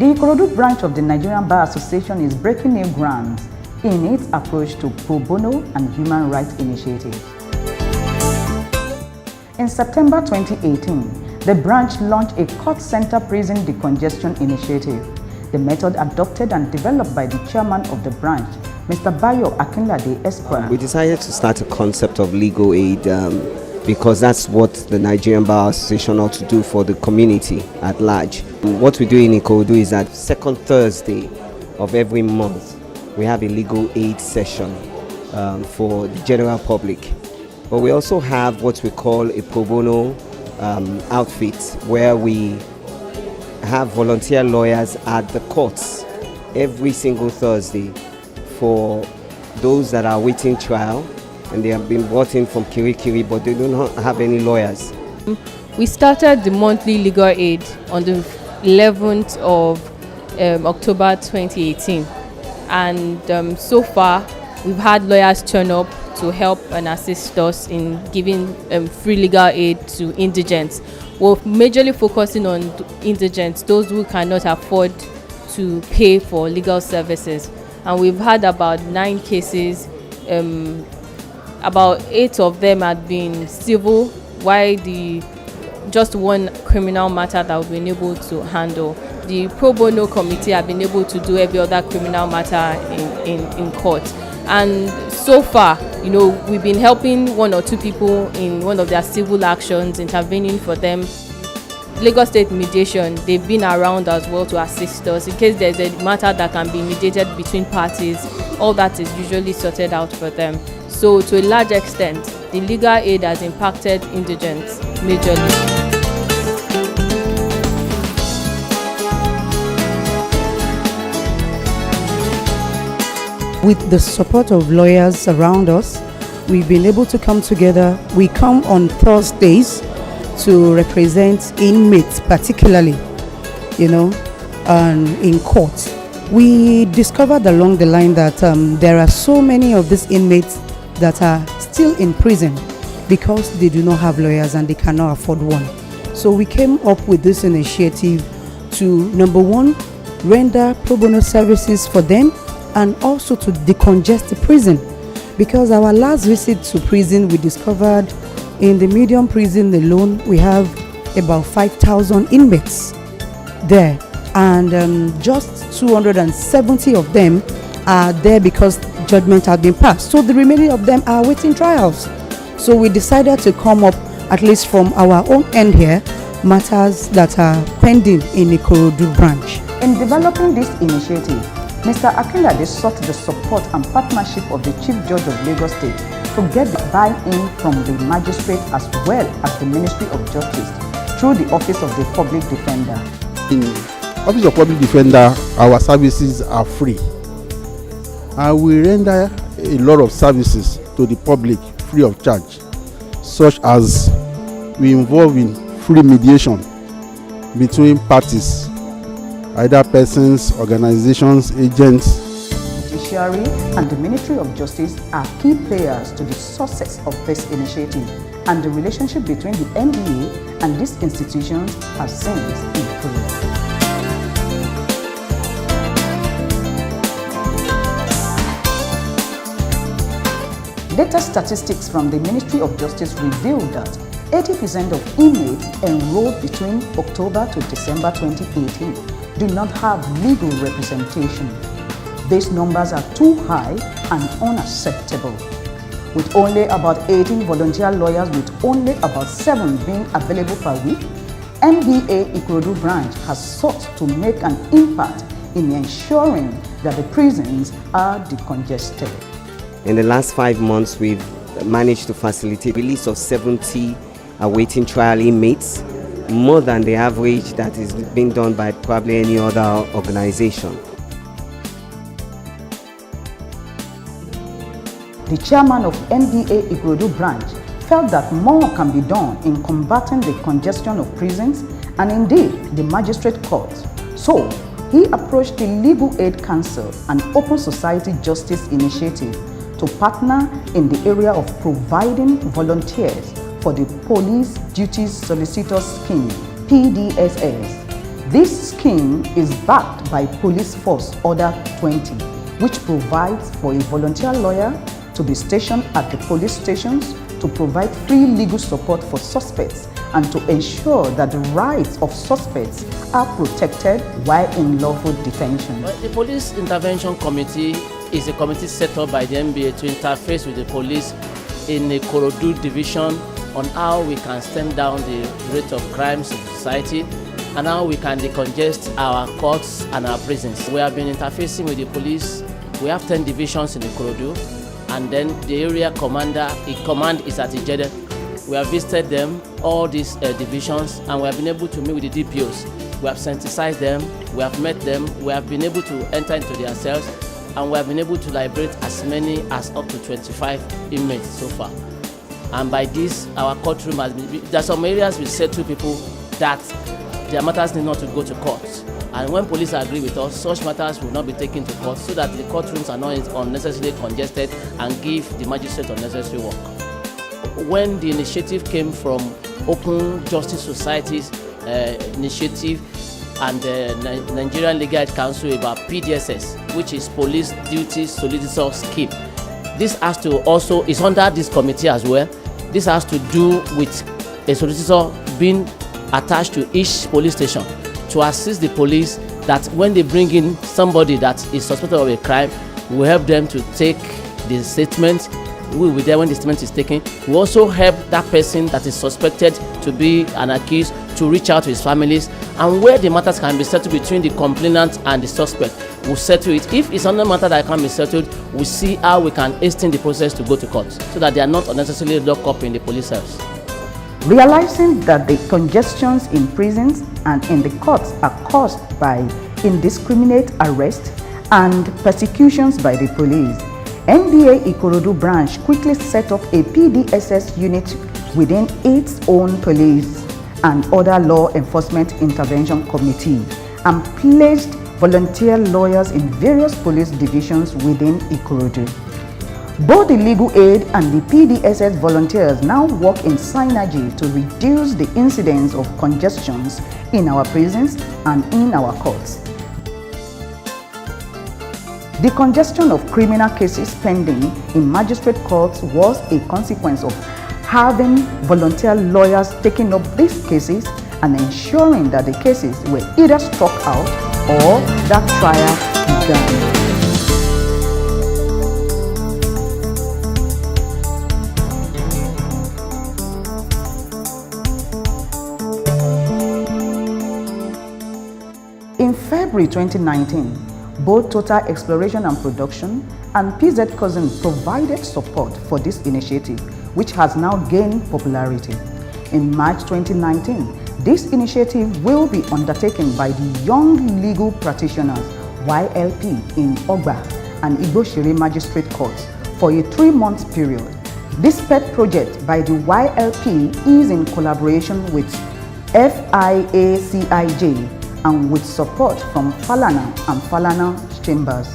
The Ikorodu branch of the Nigerian Bar Association is breaking new ground in its approach to pro bono and human rights initiatives. In September 2018, the branch launched a court-center prison decongestion initiative. The method adopted and developed by the chairman of the branch, Mr. Bayo Akinlade Esquire. We decided to start a concept of legal aid because that's what the Nigerian Bar Association ought to do for the community at large. What we do in Ikorodu is that second Thursday of every month, we have a legal aid session for the general public. But we also have what we call a pro bono outfit, where we have volunteer lawyers at the courts every single Thursday for those that are awaiting trial, and they have been brought in from Kirikiri, but they do not have any lawyers. We started the monthly legal aid on the 11th of October 2018, and so far we've had lawyers turn up to help and assist us in giving free legal aid to indigents. We're majorly focusing on indigents, those who cannot afford to pay for legal services. And we've had about 9 cases. About 8 of them had been civil, while just one criminal matter that we've been able to handle. The pro bono committee have been able to do every other criminal matter in court. And so far, we've been helping 1 or 2 people in one of their civil actions, intervening for them. Lagos State Mediation, they've been around as well to assist us in case there's a matter that can be mediated between parties. All that is usually sorted out for them. So to a large extent, the legal aid has impacted indigents majorly. With the support of lawyers around us, we've been able to come together. We come on Thursdays to represent inmates, particularly, in court. We discovered along the line that there are so many of these inmates that are still in prison because they do not have lawyers and they cannot afford one. So we came up with this initiative to, number one, render pro bono services for them, and also to decongest the prison, because our last visit to prison, we discovered in the medium prison alone we have about 5,000 inmates there, and just 270 of them are there because judgment had been passed. So the remaining of them are awaiting trials. So we decided to come up, at least from our own end here, matters that are pending in the Ikorodu branch. In developing this initiative, Mr. Akinlade sought the support and partnership of the Chief Judge of Lagos State to get the buy-in from the magistrate as well as the Ministry of Justice through the Office of the Public Defender. In Office of Public Defender, our services are free, and we render a lot of services to the public free of charge, such as we involve in free mediation between parties, either persons, organizations, agents. Judiciary and the Ministry of Justice are key players to the success of this initiative, and the relationship between the NBA and these institutions has since improved. Latest statistics from the Ministry of Justice revealed that 80% of inmates enrolled between October to December 2018 do not have legal representation. These numbers are too high and unacceptable. With only about 18 volunteer lawyers with only about 7 being available per week, NBA Ikorodu branch has sought to make an impact in ensuring that the prisons are decongested. In the last 5 months, we've managed to facilitate the release of 70 awaiting trial inmates, more than the average that is being done by probably any other organization. The chairman of NBA Ikorodu branch felt that more can be done in combating the congestion of prisons and indeed the magistrate court. So he approached the Legal Aid Council and Open Society Justice Initiative to partner in the area of providing volunteers for the Police Duties Solicitors Scheme, PDSS. This scheme is backed by Police Force Order 20, which provides for a volunteer lawyer to be stationed at the police stations to provide free legal support for suspects and to ensure that the rights of suspects are protected while in lawful detention. The Police Intervention Committee is a committee set up by the NBA to interface with the police in the Ikorodu division on how we can stem down the rate of crimes in society and how we can decongest our courts and our prisons. We have been interfacing with the police. We have 10 divisions in Ikorodu, and then the area command is at Ijede. We have visited them, all these divisions, and we have been able to meet with the DPOs. We have sensitized them, we have met them, we have been able to enter into their cells, and we have been able to liberate as many as up to 25 inmates so far. And by this, our courtroom has been, there are some areas we said to people that their matters need not to go to court. And when police agree with us, such matters will not be taken to court so that the courtrooms are not unnecessarily congested and give the magistrate unnecessary work. When the initiative came from Open Justice Society's initiative and the Nigerian Legal Aid Council about PDSS, which is Police Duty Solicitor Scheme, this has to also, is under this committee as well. This has to do with a solicitor being attached to each police station to assist the police that when they bring in somebody that is suspected of a crime, we help them to take the statement. We will be there when the statement is taken. We also help that person that is suspected to be an accused to reach out to his families, and where the matters can be settled between the complainant and the suspect, we'll settle it. If it's another matter that can be settled, we'll see how we can hasten the process to go to court so that they are not unnecessarily locked up in the police cells. Realizing that the congestions in prisons and in the courts are caused by indiscriminate arrest and persecutions by the police, NBA Ikorodu branch quickly set up a PDSS unit within its own police and other law enforcement intervention committee and placed volunteer lawyers in various police divisions within Ikorodu. Both the legal aid and the PDSS volunteers now work in synergy to reduce the incidence of congestions in our prisons and in our courts. The congestion of criminal cases pending in magistrate courts was a consequence of having volunteer lawyers taking up these cases and ensuring that the cases were either struck out or that trial began. In February 2019, both Total Exploration and Production and PZ Cousin provided support for this initiative, which has now gained popularity. In March 2019, this initiative will be undertaken by the Young Legal Practitioners YLP in Ogba and Igboshiri Magistrate Courts for a 3-month period. This pet project by the YLP is in collaboration with FIACIJ and with support from Falana and Falana Chambers.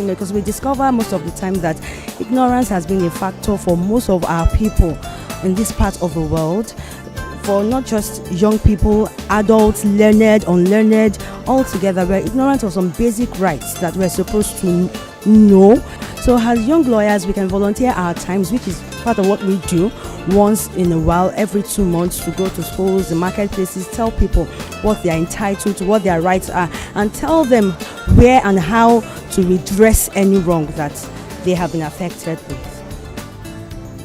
Because we discover most of the time that ignorance has been a factor for most of our people in this part of the world, for not just young people, adults, learned, unlearned, all together. We're ignorant of some basic rights that we're supposed to know. So as young lawyers, we can volunteer our times, which is part of what we do once in a while, every 2 months, to go to schools, the marketplaces, tell people what they are entitled to, what their rights are, and tell them where and how to redress any wrong that they have been affected with.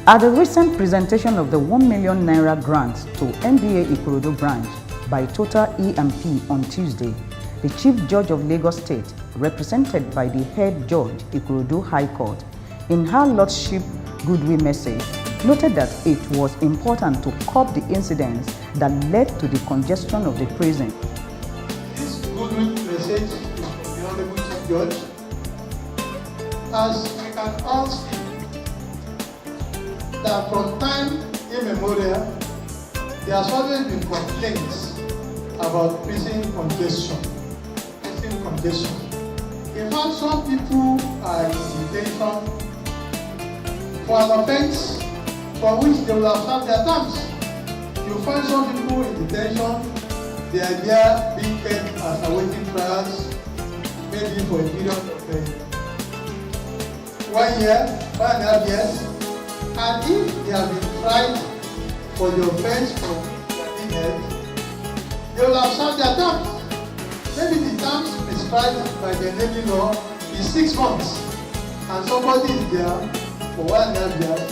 At the recent presentation of the 1 million naira grant to NBA Ikorodu branch by Total EMP on Tuesday, the Chief Judge of Lagos State, represented by the Head Judge Ikorodu High Court, in her Lordship Goodwill message, noted that it was important to curb the incidents that led to the congestion of the prison. This goodwill message is from the Honorable Chief Judge. As we can all see, that from time immemorial, there has always been complaints about prison congestion. In fact, some people are in detention for an offense for which they will have served their terms. You find some people in detention they are there being kept as awaiting trials, maybe for a period of 1 year, 1.5 years, and if they have been tried for the offense of being held, they will have served their terms. Maybe the terms prescribed by the enabling law is 6 months, and somebody is there for 1.5 years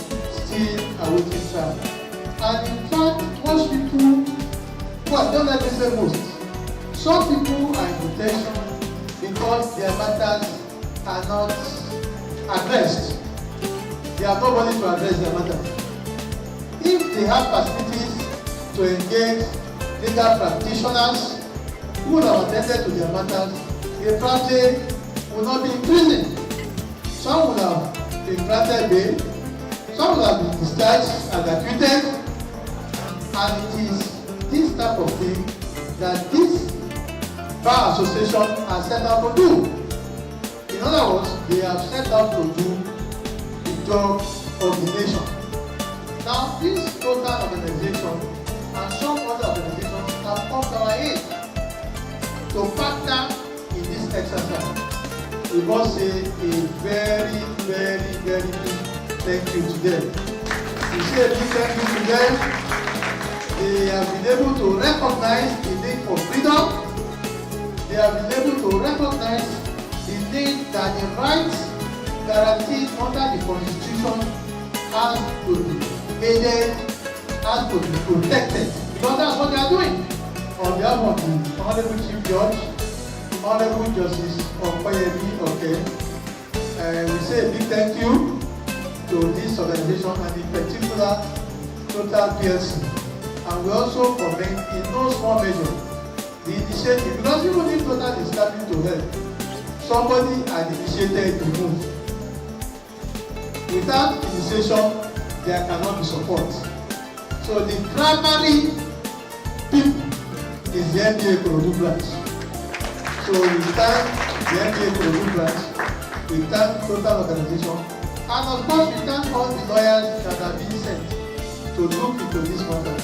still awaiting trial. And in fact, most people, well, don't let me say most, some people are in detention because their matters are not addressed. They have nobody to address their matters. If they have facilities to engage legal practitioners who would have attended to their matters, they probably would not be in prison. Some would have been granted bail, some would have been discharged and acquitted, and it is this type of thing that this Bar Association has set out to do. In other words, they have set out to do the job of the nation. Now, this total organization and some other organizations have come to our aid to partner in this exercise. We must say a very, very, very big thank you to them. We say a big thank you to them. They have been able to recognize the need for freedom. They have been able to recognize the need that the rights guaranteed under the Constitution has to be aided, has to be protected. Because that's what they are doing. On behalf of the Honorable Chief Judge, Honorable Justice Okoyemi, we say a big thank you to this organization and in particular Total PLC. And we also commend in no small measure the initiative, because even if Total is starting to help, somebody had initiated the move. Without initiation, there cannot be support. So the primary people is the NBA Ikorodu branch. So we thank the NBA Ikorodu branch, we thank Total Organization, and of course we thank all the lawyers that have been sent to look into this matter,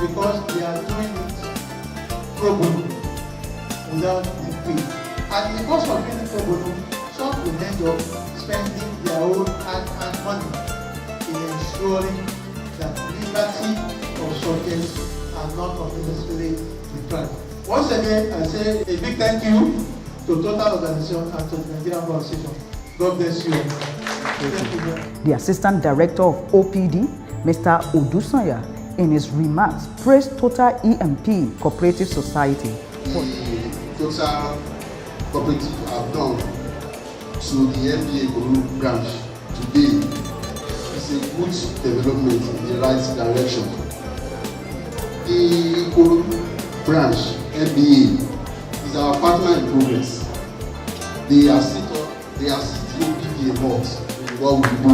because they are doing it pro bono without the fee. And because of being pro bono, some will end up spending their own hard-earned money in ensuring that liberty of subjects are not unnecessarily deprived. Once again, I say a big thank you to Total Organization and to the Nigerian Bar Association. God bless you. Thank you. The Assistant Director of OPD, Mr. Odusanya, in his remarks, praised Total EMP Cooperative Society for Total Cooperative have done to the NBA Ikorodu branch today is a good development in the right direction. The Ikorodu branch, NBA, is our partner in progress. They assist the OPD a lot in what we do.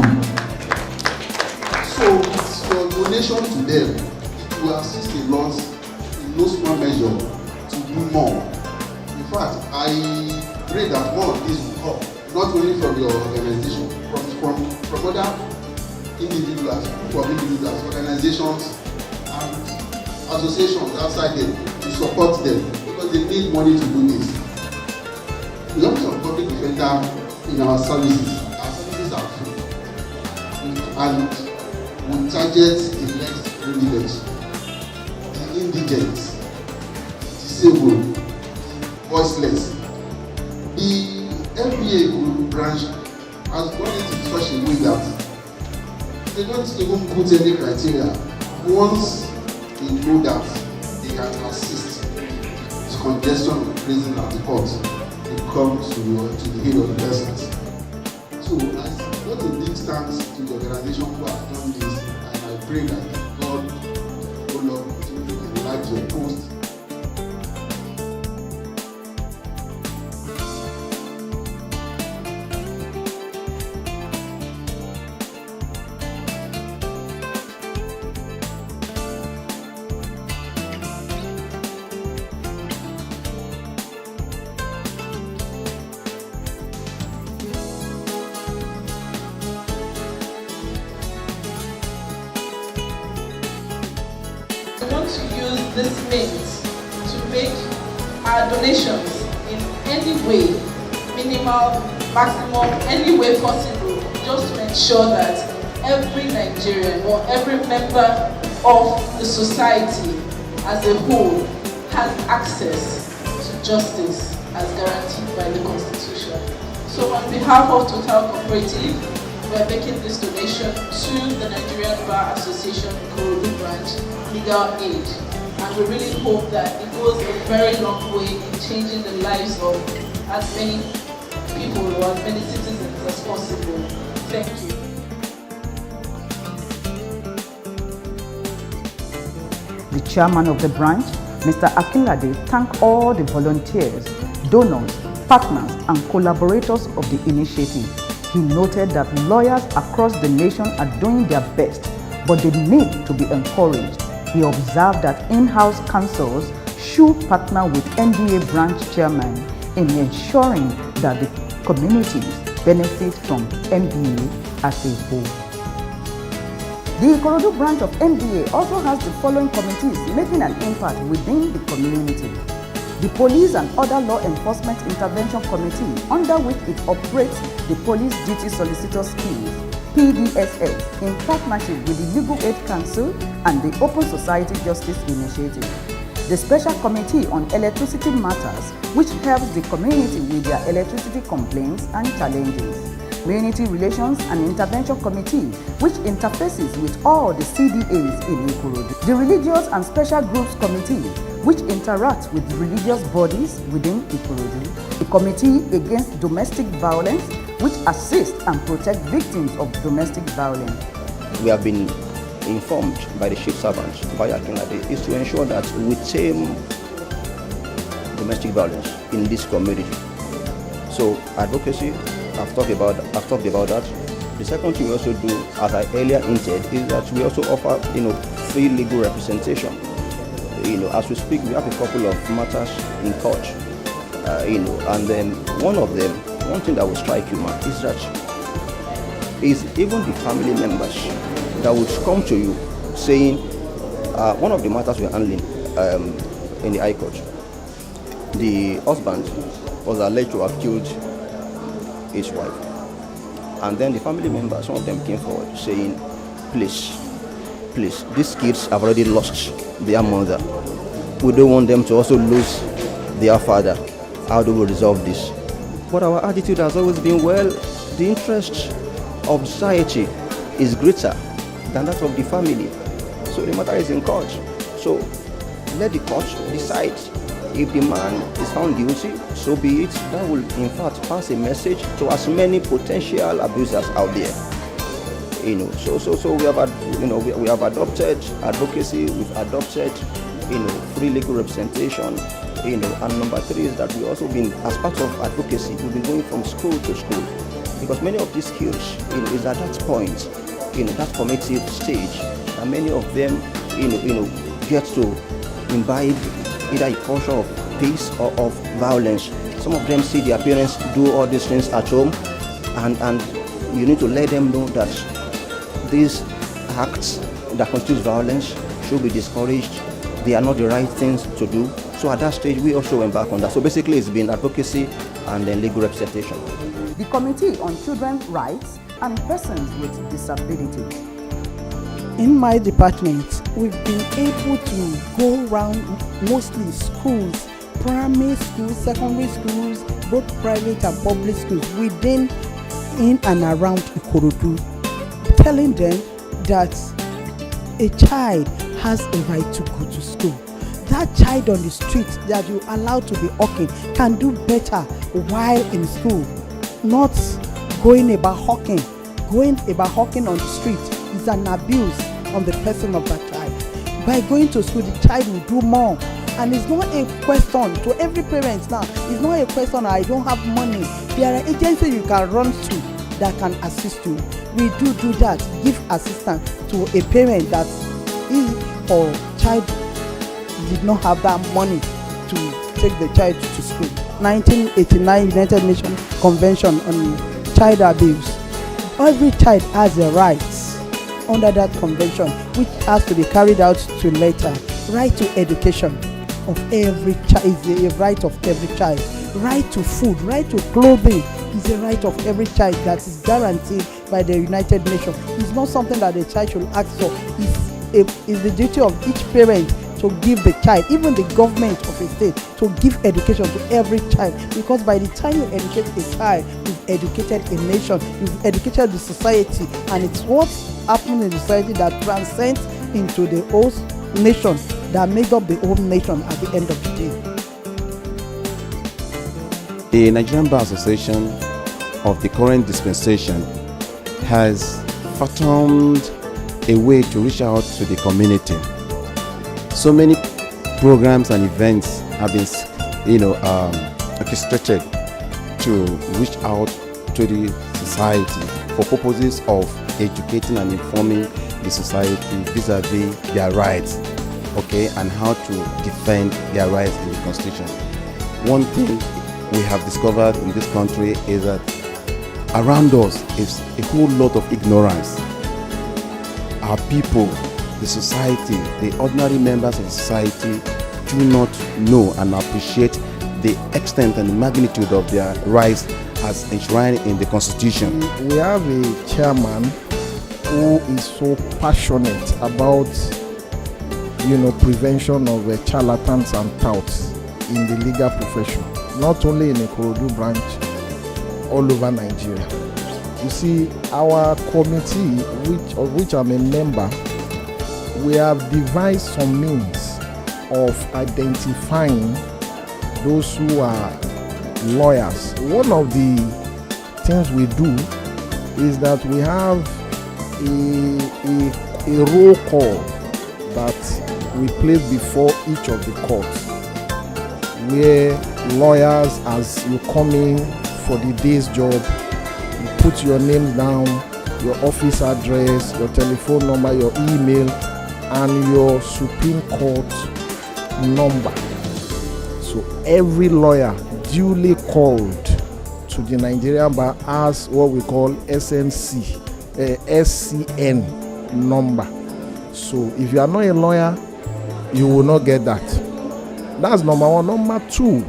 So it's your donation to them. It will assist a lot in no small measure to do more. In fact, I pray that more of this will come, not only from your organization, from other individuals, organizations, and associations outside them to support them, because they need money to do this. We have some public defender in our services. Our services are free, and we target the next privilege, the indigent, disabled, voiceless. The NBA branch has done it in such a way that they don't even put any criteria. Once they know that they can assist with congestion of prison at the court, they come to the head of the persons. So what a big thanks to the organization who has done this, and I pray that God, oh Lord, will like your post. I want to use this means to make our donations in any way, minimal, maximum, any way possible, just to ensure that every Nigerian or every member of the society as a whole has access to justice as guaranteed by the Constitution. So on behalf of Total Cooperative, we are making this donation to the Nigerian Bar Association Ikorodu branch legal aid. And we really hope that it goes a very long way in changing the lives of as many people or as many citizens as possible. Thank you. The chairman of the branch, Mr. Akinlade, thanked all the volunteers, donors, partners and collaborators of the initiative. He noted that lawyers across the nation are doing their best, but they need to be encouraged. He observed that in-house counsels should partner with NBA branch chairman in ensuring that the communities benefit from NBA as a whole. The Ikorodu branch of NBA also has the following committees making an impact within the community. The Police and Other Law Enforcement Intervention Committee, under which it operates the Police Duty Solicitor Skills, PDSS, in partnership with the Legal Aid Council and the Open Society Justice Initiative. The Special Committee on Electricity Matters, which helps the community with their electricity complaints and challenges. Community Relations and Intervention Committee, which interfaces with all the CDAs in Ikorodu. The Religious and Special Groups Committee, which interacts with religious bodies within Ikorodu. The Committee Against Domestic Violence, which assists and protects victims of domestic violence. We have been informed by the chief servant, via Akinlade, is to ensure that we tame domestic violence in this community. So advocacy, I've talked about that. The second thing we also do, as I earlier hinted, is that we also offer, free legal representation. As we speak, we have a couple of matters in court. And then one thing that will strike you, man, is that even the family members that would come to you saying, one of the matters we're handling in the High Court, the husband was alleged to have killed his wife. And then the family members, some of them came forward saying, please, these kids have already lost their mother. We don't want them to also lose their father. How do we resolve this? But our attitude has always been, well, the interest of society is greater than that of the family. So the matter is in court. So let the court decide. If the man is found guilty, so be it. That will in fact pass a message to as many potential abusers out there. So we have adopted advocacy, we've adopted free legal representation, and number 3 is that we also been, as part of advocacy, we've been going from school to school, because many of these skills is at that point, that formative stage, and many of them get to imbibe either a culture of peace or of violence. Some of them see their parents do all these things at home, and you need to let them know that these acts that constitute violence should be discouraged. They are not the right things to do. So at that stage, we also embark on that. So basically, it's been advocacy and then legal representation. The Committee on Children's Rights and Persons with Disabilities. In my department, we've been able to go around mostly schools, primary schools, secondary schools, both private and public schools within, in and around Ikorodu, telling them that a child has a right to go to school. That child on the street that you allow to be hawking can do better while in school, not going about hawking. Going about hawking on the street is an abuse on the person of that child. By going to school, the child will do more. And it's not a question to every parent now. It's not a question, I don't have money. There are agencies you can run to that can assist you. We do that, give assistance to a parent that is or child did not have that money to take the child to school. 1989 United Nations Convention on Child Abuse. Every child has a right under that convention, which has to be carried out to later. Right to education. of every child, is a right of every child. Right to food, right to clothing is a right of every child that is guaranteed by the United Nations. It's not something that the child should ask for. It's the duty of each parent to give the child, even the government of a state, to give education to every child, because by the time you educate a child, you've educated a nation, you've educated the society, and it's what's happening in the society that transcends into the whole nation, that make up the whole nation at the end of the day. The Nigerian Bar Association of the current dispensation has fathomed a way to reach out to the community. So many programs and events have been, orchestrated to reach out to the society for purposes of educating and informing the society vis-a-vis their rights, okay, and how to defend their rights in the Constitution. One thing we have discovered in this country is that around us is a whole lot of ignorance. Our people, the society, the ordinary members of the society do not know and appreciate the extent and the magnitude of their rights as enshrined in the Constitution. We have a chairman who is so passionate about, prevention of charlatans and touts in the legal profession, not only in Ikorodu branch, all over Nigeria. You see, our committee, of which I'm a member, we have devised some means of identifying those who are lawyers. One of the things we do is that we have a roll call that we place before each of the courts, where lawyers, as you come in for the day's job, you put your name down, your office address, your telephone number, your email, and your Supreme Court number. So every lawyer duly called to the Nigerian Bar has what we call SCN number. So if you are not a lawyer, you will not get that. That's number one. Number two,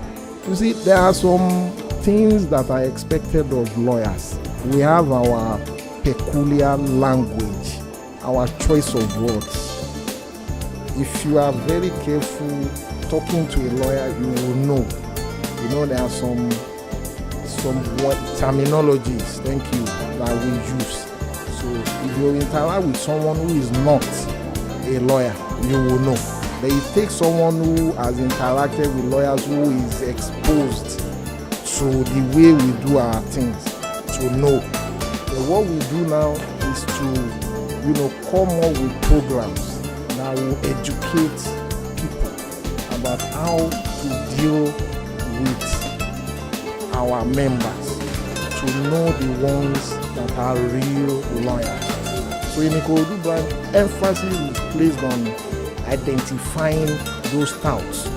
you see, there are some things that are expected of lawyers. We have our peculiar language, our choice of words. If you are very careful talking to a lawyer, you will know. There are some word terminologies, thank you, that we use. So if you interact with someone who is not a lawyer, you will know. But it takes someone who has interacted with lawyers, who is exposed to the way we do our things, to know. But what we do now is to, come up with programs that will educate people about how to deal with our members, to know the ones that are real lawyers. So in Ikorodu branch, emphasis is placed on identifying those touts.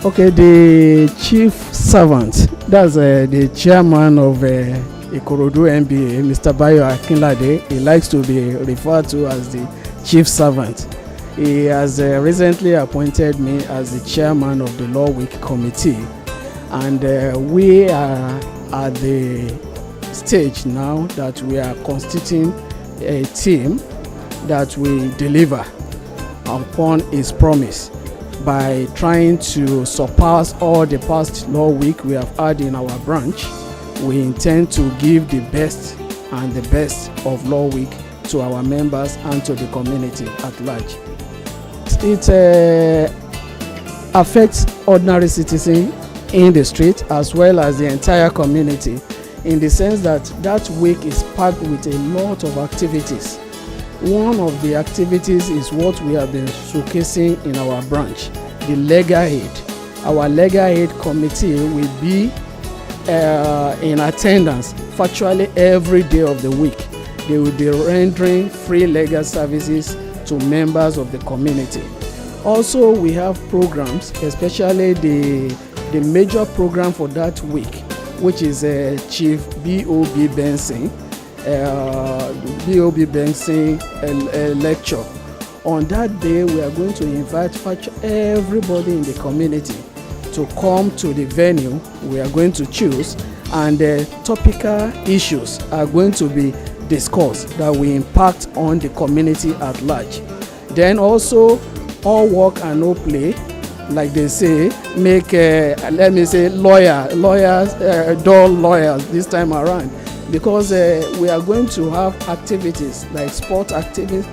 Okay, the chief servant, that's the chairman of Ikorodu MBA, Mr. Bayo Akinlade. He likes to be referred to as the chief servant. He has recently appointed me as the chairman of the Law Week Committee, and we are at the stage now that we are constituting a team that will deliver upon his promise by trying to surpass all the past law week we have had in our branch. We intend to give the best and the best of law week to our members and to the community at large. It affects ordinary citizens in the street as well as the entire community, in the sense that that week is packed with a lot of activities. One of the activities is what we have been showcasing in our branch, the legal aid. Our legal aid committee will be in attendance virtually every day of the week. They will be rendering free legal services to members of the community. Also, we have programs, especially the major program for that week, which is Chief B.O.B. Benson. B.O.B. Benson lecture On that day, we are going to invite everybody in the community to come to the venue we are going to choose, and topical issues are going to be discussed that will impact on the community at large. Then also, all work and no play, like they say, make let me say lawyers dull lawyers this time around, because we are going to have activities like sports activities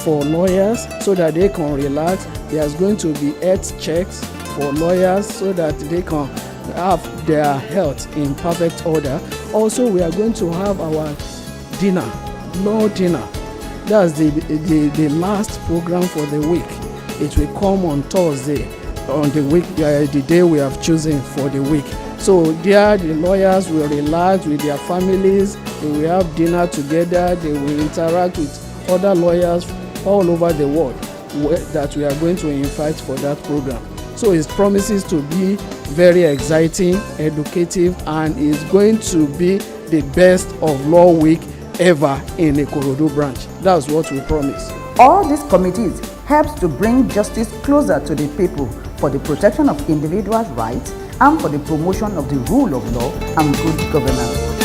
for lawyers so that they can relax. There's going to be health checks for lawyers so that they can have their health in perfect order. Also, we are going to have our dinner, law dinner. That's the last program for the week. It will come on Thursday, on the week, the day we have chosen for the week. So there, the lawyers will relax with their families. They will have dinner together. They will interact with other lawyers all over the world that we are going to invite for that program. So it promises to be very exciting, educative, and is going to be the best of law week ever in the Ikorodu branch. That's what we promise. All these committees helps to bring justice closer to the people for the protection of individuals' rights and for the promotion of the rule of law and good governance.